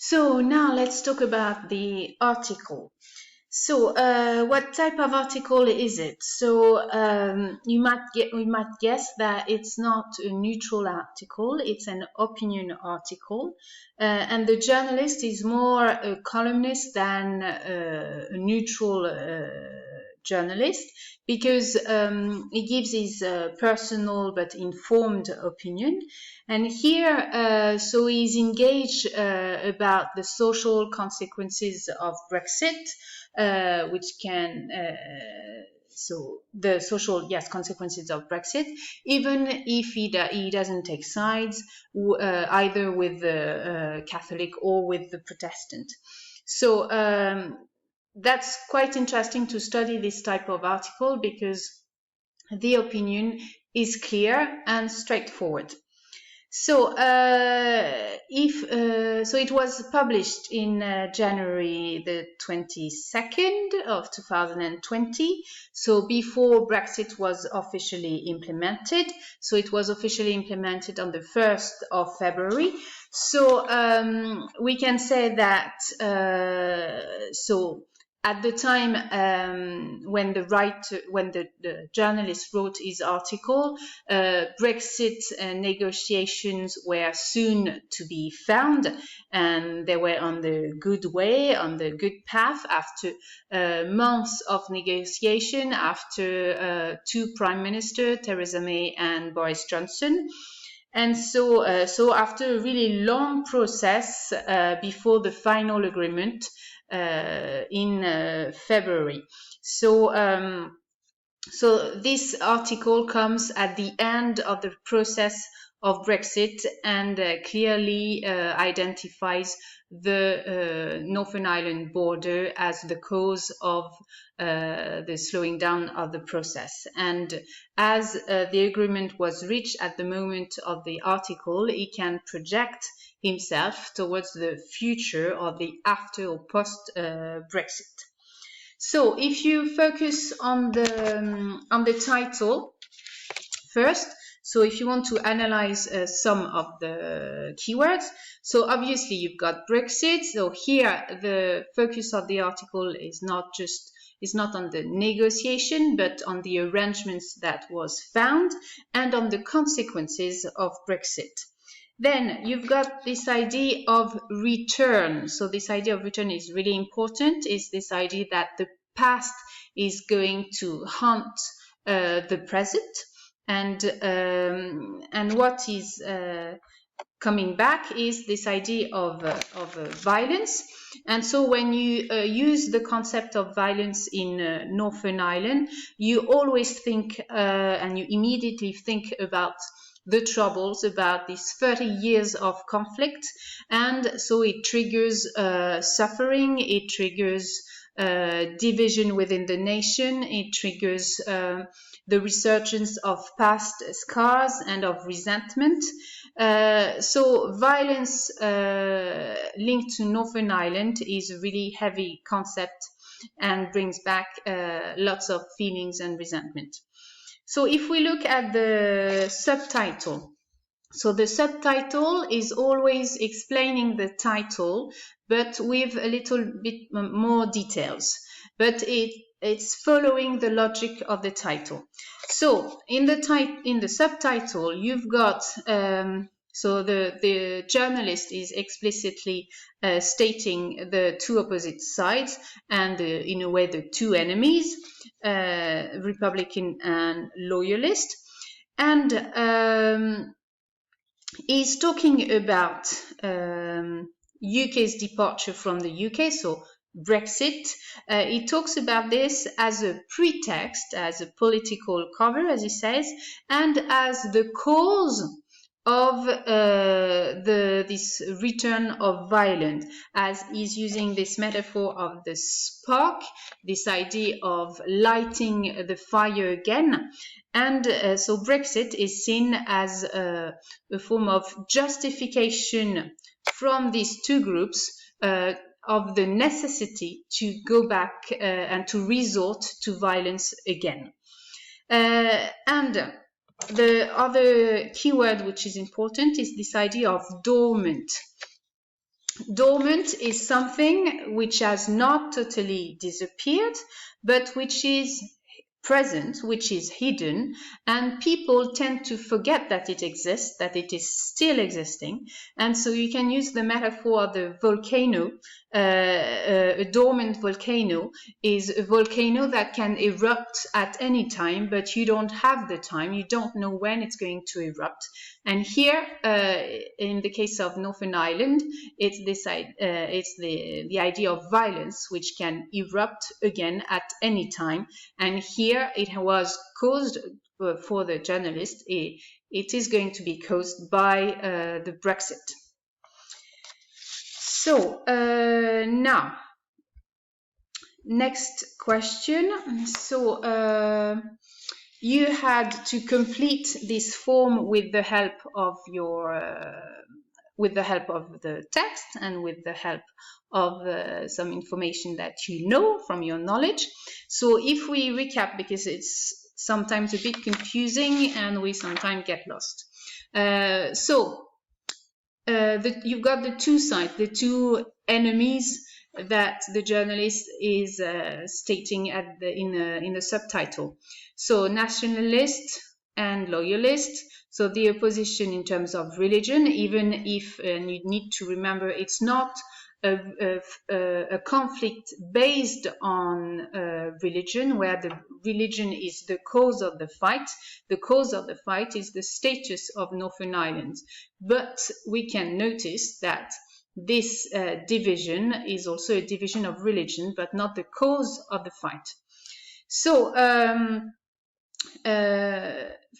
So now let's talk about the article. So, what type of article is it? So, we might guess that it's not a neutral article; it's an opinion article, and the journalist is more a columnist than a neutral journalist because he gives his personal but informed opinion. And here, so he's engaged about the social consequences of Brexit. Which can so the social consequences of Brexit, even if he doesn't take sides either with the Catholic or with the Protestant. So that's quite interesting to study this type of article because the opinion is clear and straightforward. So, so it was published in January the 22nd of 2020. So before Brexit was officially implemented. So it was officially implemented on the 1st of February. So we can say that at the time when the journalist wrote his article, Brexit negotiations were soon to be found, and they were on the good way, on the good path after months of negotiation, after two prime ministers, Theresa May and Boris Johnson. And so after a really long process before the final agreement in February. So this article comes at the end of the process of Brexit and clearly identifies the Northern Ireland border as the cause of the slowing down of the process. And as the agreement was reached at the moment of the article, he can project himself towards the future of the after or post Brexit. So if you focus on the title first, so if you want to analyze some of the keywords, so obviously you've got Brexit. So here the focus of the article is not on the negotiation, but on the arrangements that was found and on the consequences of Brexit. Then you've got this idea of return. So this idea of return is really important, is this idea that the past is going to haunt the present, and what is coming back is this idea of violence. And so when you use the concept of violence in Northern Ireland, you always think and you immediately think about the Troubles, about these 30 years of conflict. And so it triggers suffering, it triggers division within the nation, it triggers the resurgence of past scars and of resentment. So violence linked to Northern Ireland is a really heavy concept and brings back lots of feelings and resentment. So if we look at the subtitle, so the subtitle is always explaining the title, but with a little bit more details. But it's following the logic of the title. So in the subtitle, you've got so the journalist is explicitly stating the two opposite sides and in a way the two enemies, Republican and Loyalist, and he's talking about UK's departure from the UK, so Brexit. He talks about this as a pretext, as a political cover, as he says, and as the cause of this return of violence, as he's using this metaphor of the spark, this idea of lighting the fire again. And so Brexit is seen as a form of justification from these two groups of the necessity to go back and to resort to violence again. And the other keyword which is important is this idea of dormant. Dormant is something which has not totally disappeared, but which is present, which is hidden, and people tend to forget that it exists, that it is still existing. And so you can use the metaphor of the volcano. A dormant volcano is a volcano that can erupt at any time, but you don't have the time, you don't know when it's going to erupt. And here, in the case of Northern Ireland, it's the idea of violence, which can erupt again at any time. And here it was caused, for the journalist, it is going to be caused by the Brexit. So now, next question. So you had to complete this form with the help of the text and with the help of some information that you know from your knowledge. So if we recap, because it's sometimes a bit confusing and we sometimes get lost. You've got the two sides, the two enemies that the journalist is stating in the subtitle. So nationalist and loyalist. So the opposition in terms of religion, even if, and you need to remember, it's not a conflict based on religion, where the religion is the cause of the fight. The cause of the fight is the status of Northern Ireland. But we can notice that this division is also a division of religion, but not the cause of the fight. So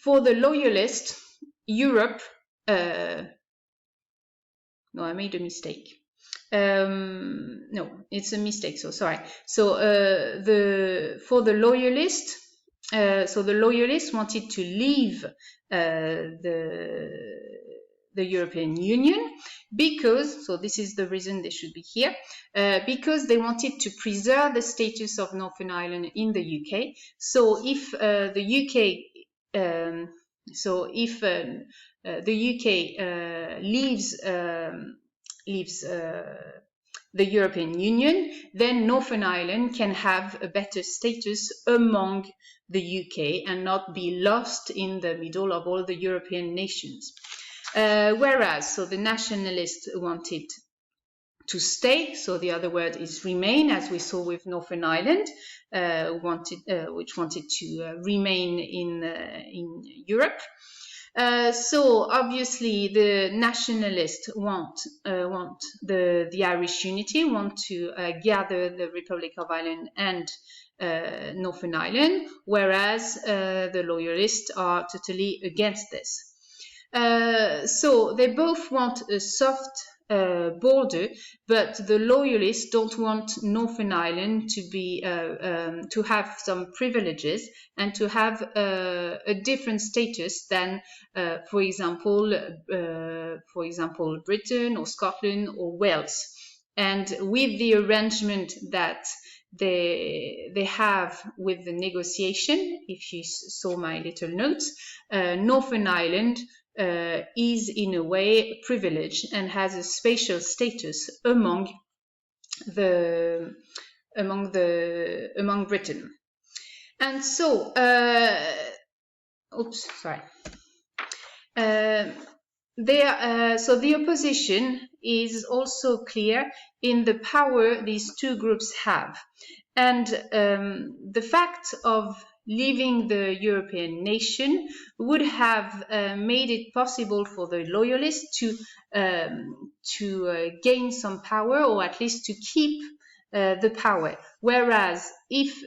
for the loyalist, Europe, no, I made a mistake. No, it's a mistake, so sorry. So for the loyalist, so the loyalists wanted to leave the European Union because, so this is the reason they should be here, because they wanted to preserve the status of Northern Ireland in the UK. So if the UK, the UK leaves the European Union, then Northern Ireland can have a better status among the UK and not be lost in the middle of all the European nations. Whereas, so the nationalists wanted to stay, so the other word is remain, as we saw with Northern Ireland, which wanted to remain in Europe. So obviously the nationalists want the Irish unity, want to gather the Republic of Ireland and Northern Ireland, whereas the loyalists are totally against this. So they both want a soft border, but the loyalists don't want Northern Ireland to be to have some privileges and to have a different status than, for example, Britain or Scotland or Wales. And with the arrangement that they have with the negotiation, if you saw my little notes, Northern Ireland is in a way privileged and has a special status among Britain. And so, so the opposition is also clear in the power these two groups have. And the fact of leaving the European nation would have made it possible for the loyalists to gain some power, or at least to keep the power. Whereas if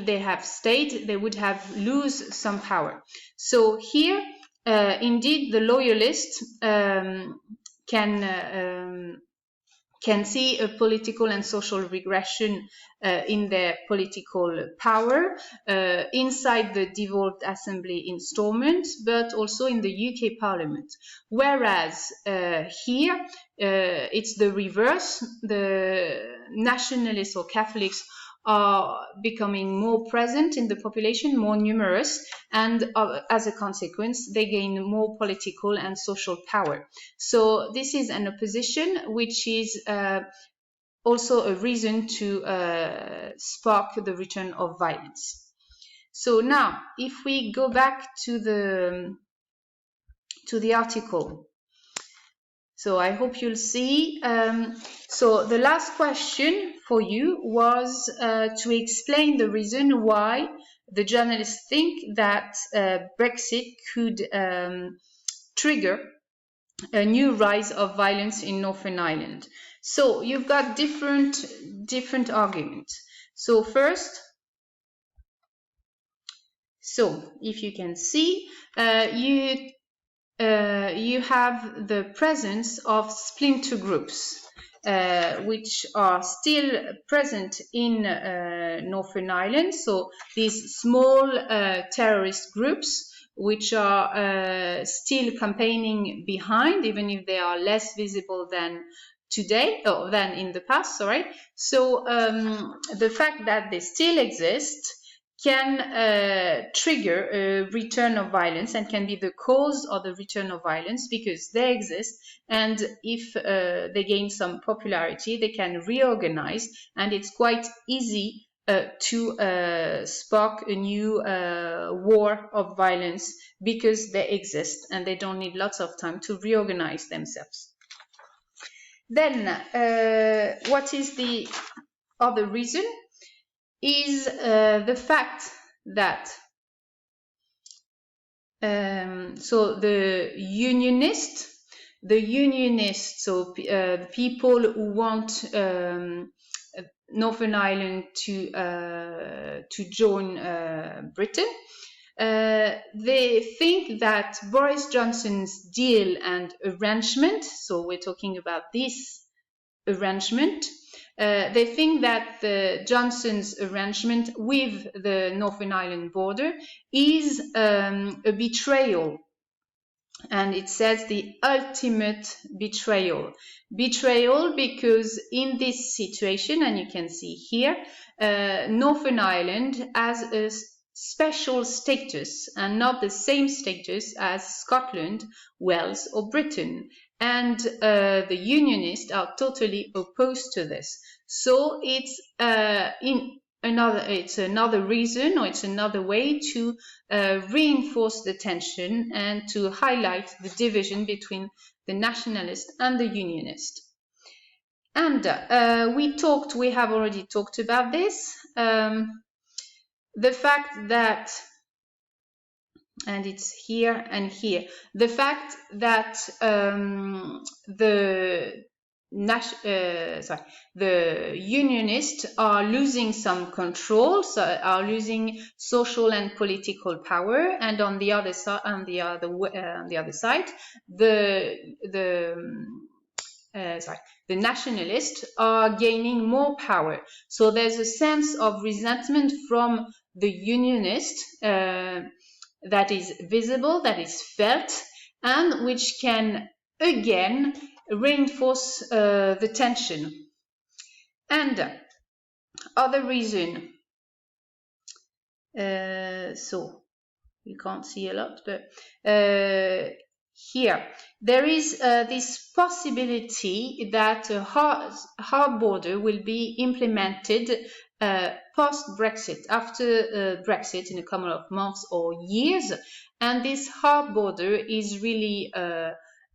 they have stayed, they would have lose some power. So here, indeed, the loyalists can see a political and social regression in their political power inside the devolved assembly in Stormont, but also in the UK Parliament. Whereas here, it's the reverse. The nationalists or Catholics are becoming more present in the population, more numerous, and as a consequence, they gain more political and social power. So this is an opposition which is also a reason to spark the return of violence. So now, if we go back to the article, so I hope you'll see. So the last question for you was to explain the reason why the journalists think that Brexit could trigger a new rise of violence in Northern Ireland. So you've got different arguments. So first, so if you can see, you have the presence of splinter groups, which are still present in Northern Ireland. So these small terrorist groups, which are still campaigning behind, even if they are less visible than today, or than in the past, sorry. So the fact that they still exist can trigger a return of violence and can be the cause of the return of violence, because they exist, and if they gain some popularity, they can reorganize, and it's quite easy to spark a new war of violence, because they exist and they don't need lots of time to reorganize themselves. Then what is the other reason? Is the fact that so the unionists, so the people who want Northern Ireland to join Britain, they think that Boris Johnson's deal and arrangement, so we're talking about this arrangement, they think that the Johnson's arrangement with the Northern Ireland border is a betrayal. And it says the ultimate betrayal. Betrayal because in this situation, and you can see here, Northern Ireland has a special status and not the same status as Scotland, Wales or Britain. And the Unionists are totally opposed to this. So it's another reason, or it's another way to reinforce the tension and to highlight the division between the nationalist and the unionist. And we have already talked about this. The fact that, and it's here and here, the fact that the unionists are losing some control, so are losing social and political power, and on the other side, the nationalists are gaining more power. So there's a sense of resentment from the unionists that is visible, that is felt, and which can again reinforce the tension. And other reason, so you can't see a lot, but here there is this possibility that a hard border will be implemented post-Brexit, after Brexit, in a couple of months or years. And this hard border is really,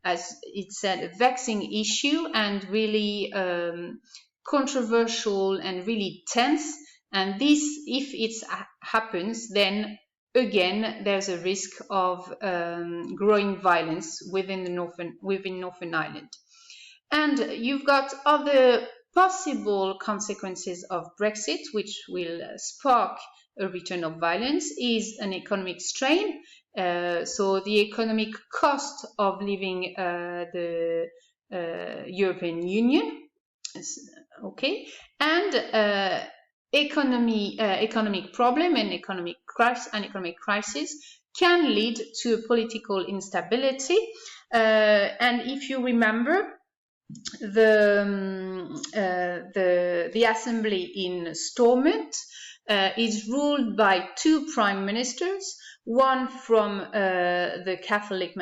as it said, a vexing issue and really controversial and really tense. And this, if it happens, then again there's a risk of growing violence within Northern Ireland. And you've got other possible consequences of Brexit, which will spark a return of violence, is an economic strain. So the economic cost of leaving the European Union, okay, and economic problem and economic crisis can lead to political instability. And if you remember, the assembly in Stormont is ruled by two prime ministers, one from the Catholic